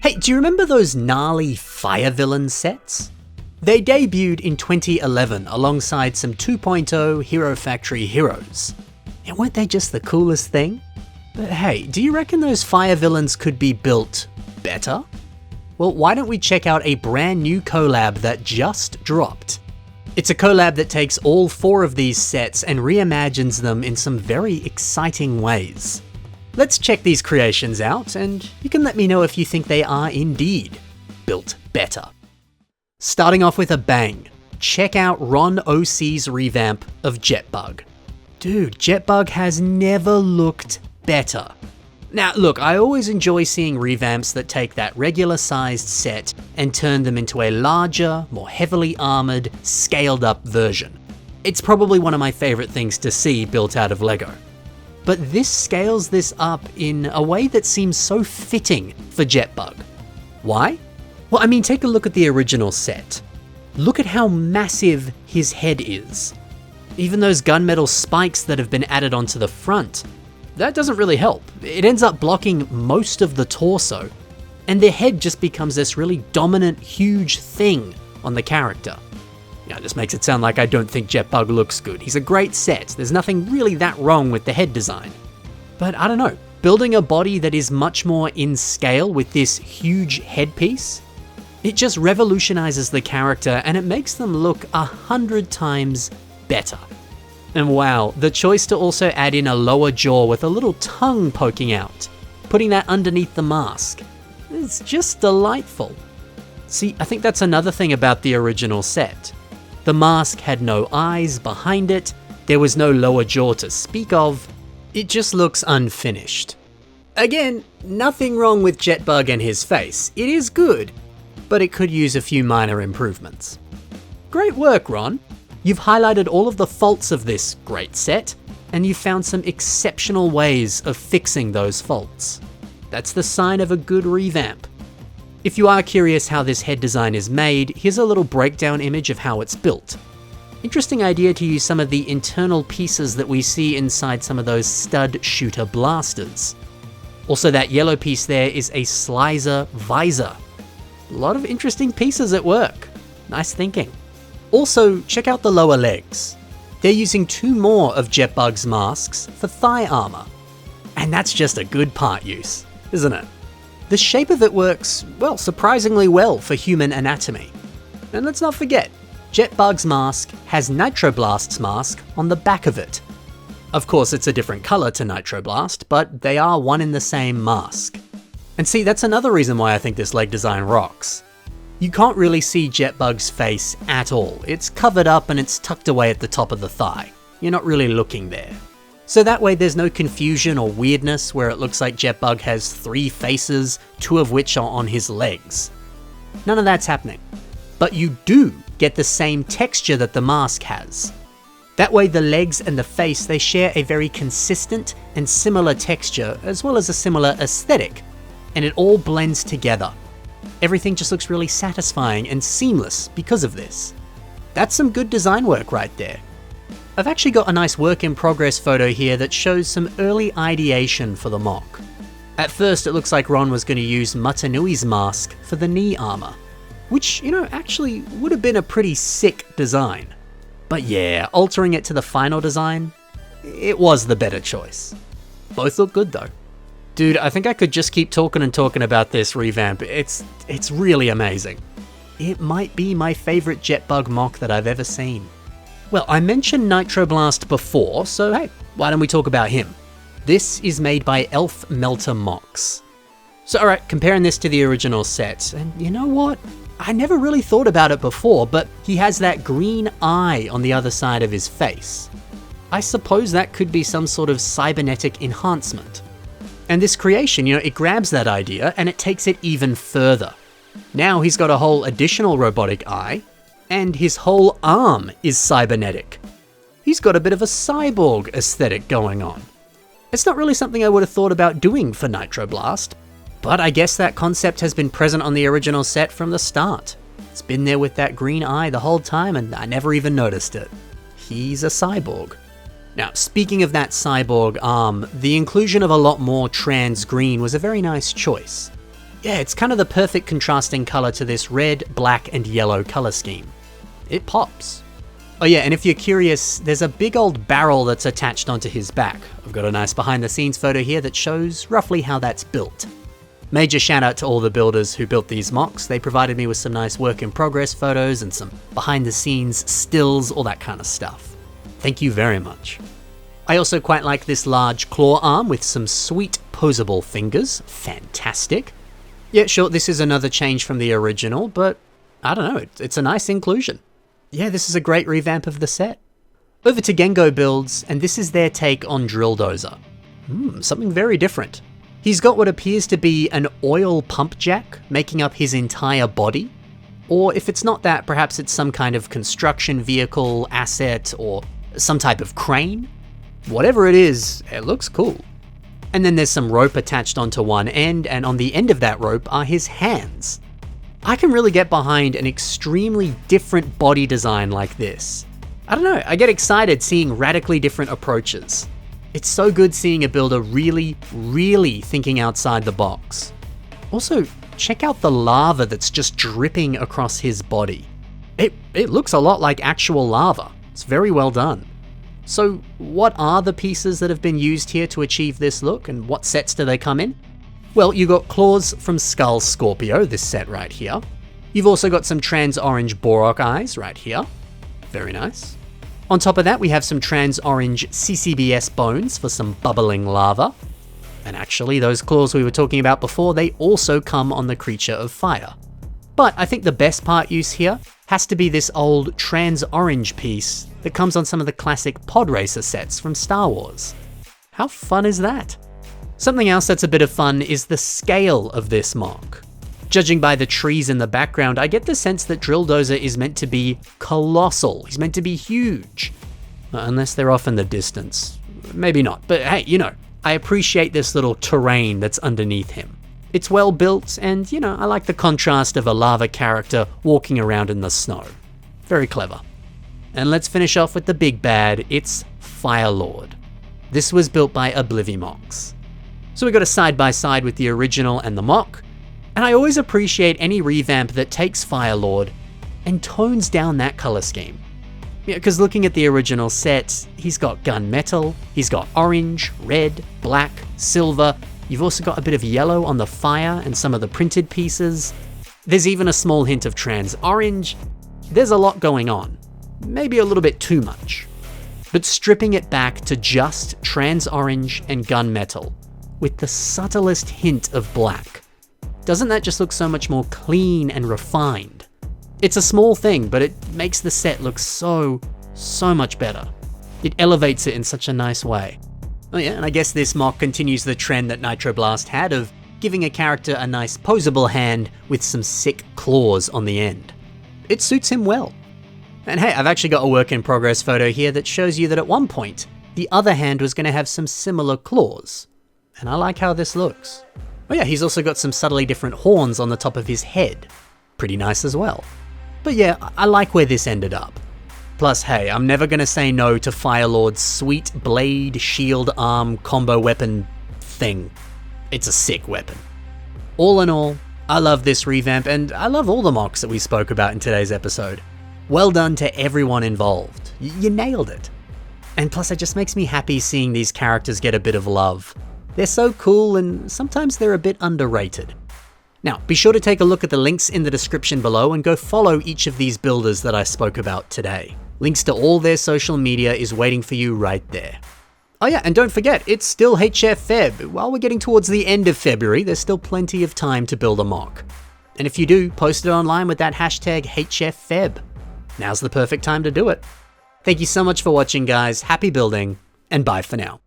Hey, do you remember those gnarly fire villain sets? They debuted in 2011 alongside some 2.0 Hero Factory heroes. And weren't they just the coolest thing? But hey, do you reckon those fire villains could be built better? Well, why don't we check out a brand new collab that just dropped? It's a collab that takes all 4 of these sets and reimagines them in some very exciting ways. Let's check these creations out, and you can let me know if you think they are indeed built better. Starting off with a bang, check out Ron OC's revamp of Jetbug. Dude, Jetbug has never looked better. Now look, I always enjoy seeing revamps that take that regular sized set and turn them into a larger, more heavily armored, scaled up version. It's probably one of my favorite things to see built out of Lego. But this scales this up in a way that seems so fitting for Jetbug. Why? Well, I mean, take a look at the original set. Look at how massive his head is. Even those gunmetal spikes that have been added onto the front, that doesn't really help. It ends up blocking most of the torso, and the head just becomes this really dominant, huge thing on the character. Now, this makes it sound like I don't think Jetbug looks good. He's a great set. There's nothing really that wrong with the head design. But I don't know, building a body that is much more in scale with this huge headpiece, it just revolutionizes the character and it makes them look 100 times better. And wow, the choice to also add in a lower jaw with a little tongue poking out, putting that underneath the mask, it's just delightful. See, I think that's another thing about the original set. The mask had no eyes behind it, there was no lower jaw to speak of, it just looks unfinished. Again, nothing wrong with Jetbug and his face, it is good, but it could use a few minor improvements. Great work, Ron. You've highlighted all of the faults of this great set, and you've found some exceptional ways of fixing those faults. That's the sign of a good revamp. If you are curious how this head design is made, here's a little breakdown image of how it's built. Interesting idea to use some of the internal pieces that we see inside some of those stud shooter blasters. Also, that yellow piece there is a slicer visor. A lot of interesting pieces at work. Nice thinking. Also, check out the lower legs. They're using 2 more of Jetbug's masks for thigh armor. And that's just a good part use, isn't it? The shape of it works, well, surprisingly well for human anatomy. And let's not forget, Jetbug's mask has Nitroblast's mask on the back of it. Of course, it's a different color to Nitroblast, but they are one in the same mask. And see, that's another reason why I think this leg design rocks. You can't really see Jetbug's face at all. It's covered up and it's tucked away at the top of the thigh. You're not really looking there. So that way there's no confusion or weirdness where it looks like Jetbug has 3 faces, 2 of which are on his legs. None of that's happening. But you do get the same texture that the mask has. That way the legs and the face, they share a very consistent and similar texture as well as a similar aesthetic, and it all blends together. Everything just looks really satisfying and seamless because of this. That's some good design work right there. I've actually got a nice work in progress photo here that shows some early ideation for the mock. At first it looks like Ron was going to use Mutanui's mask for the knee armor, which, you know, actually would have been a pretty sick design. But yeah, altering it to the final design, it was the better choice. Both look good though. Dude, I think I could just keep talking and talking about this revamp. It's really amazing. It might be my favorite Jetbug mock that I've ever seen. Well, I mentioned Nitroblast before, so hey, why don't we talk about him? This is made by Elf Melter Mocs. So alright, comparing this to the original set, and you know what? I never really thought about it before, but he has that green eye on the other side of his face. I suppose that could be some sort of cybernetic enhancement. And this creation, you know, it grabs that idea and it takes it even further. Now he's got a whole additional robotic eye, and his whole arm is cybernetic. He's got a bit of a cyborg aesthetic going on. It's not really something I would have thought about doing for Nitroblast, but I guess that concept has been present on the original set from the start. It's been there with that green eye the whole time and I never even noticed it. He's a cyborg. Now, speaking of that cyborg arm, the inclusion of a lot more trans green was a very nice choice. Yeah, it's kind of the perfect contrasting color to this red, black, and yellow color scheme. It pops. Oh yeah, and if you're curious, there's a big old barrel that's attached onto his back. I've got a nice behind the scenes photo here that shows roughly how that's built. Major shout out to all the builders who built these mocks. They provided me with some nice work in progress photos and some behind the scenes stills, all that kind of stuff. Thank you very much. I also quite like this large claw arm with some sweet posable fingers. Fantastic. Yeah, sure, this is another change from the original, but I don't know, it's a nice inclusion. Yeah, this is a great revamp of the set. Over to Gengo Builds, and this is their take on Drill Dozer. Something very different. He's got what appears to be an oil pump jack making up his entire body. Or if it's not that, perhaps it's some kind of construction vehicle, asset, or some type of crane. Whatever it is, it looks cool. And then there's some rope attached onto one end, and on the end of that rope are his hands. I can really get behind an extremely different body design like this. I don't know, I get excited seeing radically different approaches. It's so good seeing a builder really thinking outside the box. Also, check out the lava that's just dripping across his body. It looks a lot like actual lava. It's very well done. So what are the pieces that have been used here to achieve this look, and what sets do they come in? Well, you got claws from Skull Scorpio, this set right here. You've also got some trans orange Borok eyes right here. Very nice. On top of that, we have some trans orange CCBS bones for some bubbling lava. And actually, those claws we were talking about before, they also come on the creature of fire. But I think the best part use here has to be this old trans orange piece that comes on some of the classic pod racer sets from Star Wars. How fun is that? Something else that's a bit of fun is the scale of this mock. Judging by the trees in the background, I get the sense that Drill Dozer is meant to be colossal. He's meant to be huge. Unless they're off in the distance. Maybe not, but hey, you know, I appreciate this little terrain that's underneath him. It's well built, and you know, I like the contrast of a lava character walking around in the snow. Very clever. And let's finish off with the big bad, it's Firelord. This was built by Oblivimocs. So we got a side-by-side with the original and the mock, and I always appreciate any revamp that takes Firelord and tones down that color scheme. Yeah, because looking at the original set, he's got gunmetal, he's got orange, red, black, silver, you've also got a bit of yellow on the fire and some of the printed pieces. There's even a small hint of trans orange. There's a lot going on, maybe a little bit too much. But stripping it back to just trans orange and gunmetal, with the subtlest hint of black. Doesn't that just look so much more clean and refined? It's a small thing, but it makes the set look so much better. It elevates it in such a nice way. Oh yeah, and I guess this mock continues the trend that Nitroblast had of giving a character a nice posable hand with some sick claws on the end. It suits him well. And hey, I've actually got a work in progress photo here that shows you that at one point, the other hand was going to have some similar claws. And I like how this looks. Oh yeah, he's also got some subtly different horns on the top of his head. Pretty nice as well. But yeah, I like where this ended up. Plus, hey, I'm never gonna say no to Firelord's sweet blade, shield, arm, combo weapon thing. It's a sick weapon. All in all, I love this revamp, and I love all the mocks that we spoke about in today's episode. Well done to everyone involved. You nailed it. And plus, it just makes me happy seeing these characters get a bit of love. They're so cool, and sometimes they're a bit underrated. Now, be sure to take a look at the links in the description below and go follow each of these builders that I spoke about today. Links to all their social media is waiting for you right there. Oh yeah, and don't forget, it's still HF Feb. While we're getting towards the end of February, there's still plenty of time to build a mock. And if you do, post it online with that hashtag HFFeb. Now's the perfect time to do it. Thank you so much for watching, guys. Happy building, and bye for now.